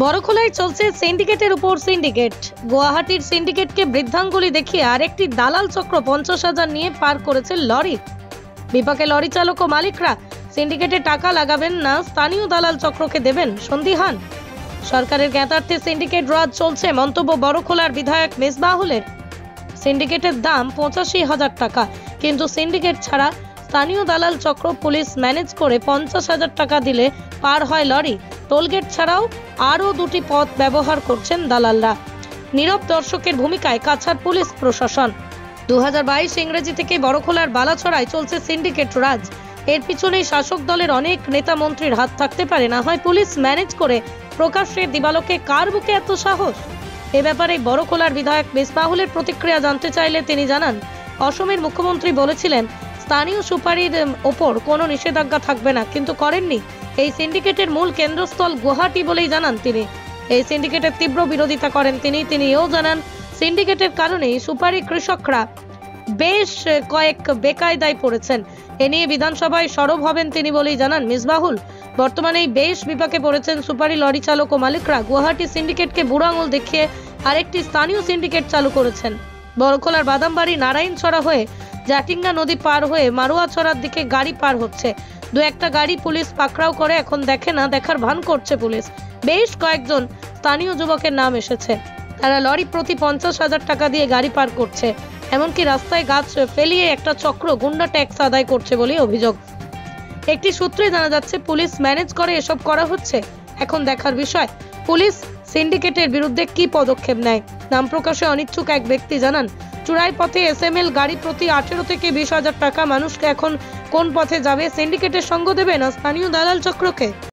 বড়খোলায় চলছে সিন্ডিকেটের উপর সিন্ডিকেট। গুয়াহাটির সিন্ডিকেটকে বৃদ্ধাঙ্গুলি দেখিয়ে আরেকটি দালাল চক্র 50,000 নিয়ে পার করেছে লরি। বিপাকে লরি চালক ও মালিকরা। সিন্ডিকেটে টাকা লাগাবেন না, স্থানীয় দালাল চক্রকে দেবেন সন্দিহান। সরকারের জ্ঞাতার্থে সিন্ডিকেট রাজ চলছে, মন্তব্য বড়খোলার বিধায়ক মিসবাহুলের। সিন্ডিকেটের দাম 85,000 টাকা, কিন্তু সিন্ডিকেট ছাড়া স্থানীয় দালাল চক্র পুলিশ ম্যানেজ করে 50,000 টাকা দিলে পার হয় লরি। টোলগেট ছাড়াও আরও দুটি পথ ব্যবহার করছেন দালালরা। নীরব দর্শকের ভূমিকায় কাছাড় পুলিশ প্রশাসন। 2022 ইংরেজি থেকে বড়খোলার বালাছড়ায় চলছে সিন্ডিকেট রাজ। এর পিছনেই শাসক দলের অনেক নেতা মন্ত্রীর হাত থাকতে পারে, না হয় পুলিশ ম্যানেজ করে প্রকাশ্যে দিবালোকে কার বুকে এত সাহস? এ ব্যাপারে বড়খোলার বিধায়ক মিসবাহুলের প্রতিক্রিয়া জানতে চাইলে তিনি জানান, অসমের মুখ্যমন্ত্রী বলেছিলেন স্থানীয় সুপারির ওপর কোনো নিষেধাজ্ঞা থাকবে না, কিন্তু করেননি। এই সিন্ডিকেটের মূল কেন্দ্রস্থল গুয়াহাটি বলেই জানান তিনি। এই সিন্ডিকেটের তীব্র বিরোধিতা করেন তিনি এও জানান, সিন্ডিকেটের কারণেই সুপারি কৃষকরা বেশ কয়েক বেকায়দায় পড়েছেন। এ নিয়ে বিধানসভায় সরব হবেন তিনি বলেই জানান মিসবাহুল। বর্তমানে বেশ বিপাকে পড়েছেন সুপারি লরি চালক ও মালিকরা। গুয়াহাটি সিন্ডিকেটকে বুড়ো আঙুল দেখিয়ে আরেকটি স্থানীয় সিন্ডিকেট চালু করেছেন। বড়খোলার বাদামবাড়ি নারায়ণছড়া হয়ে জাটিঙ্গা নদী পার হয়ে মারুয়াছড়ার দিকে গাড়ি পার হচ্ছে। দু একটা গাড়ি পুলিশ পাকড়াও করে, এখন দেখে না দেখার ভান করছে পুলিশ। বেশ কয়েকজন স্থানীয় যুবকের নাম এসেছে, তারা লরি প্রতি 50,000 টাকা দিয়ে গাড়ি পার করছে। এমনকি রাস্তায় গাছ ফেলিয়ে একটা চক্র গুন্ডা ট্যাক্স আদায় করছে বলে অভিযোগ। একটি সূত্রে জানা যাচ্ছে পুলিশ ম্যানেজ করে এসব করা হচ্ছে। এখন দেখার বিষয় পুলিশ সিন্ডিকেটের বিরুদ্ধে কি পদক্ষেপ নেয়। নাম প্রকাশে অনিচ্ছুক এক ব্যক্তি জানান, চূড়াই পথে SML গাড়ি প্রতি 18 থেকে 20,000 টাকা। মানুষকে এখন কোন পথে যাবে? সিন্ডিকেটের সঙ্গ দেবে না স্থানীয় দালাল চক্রকে?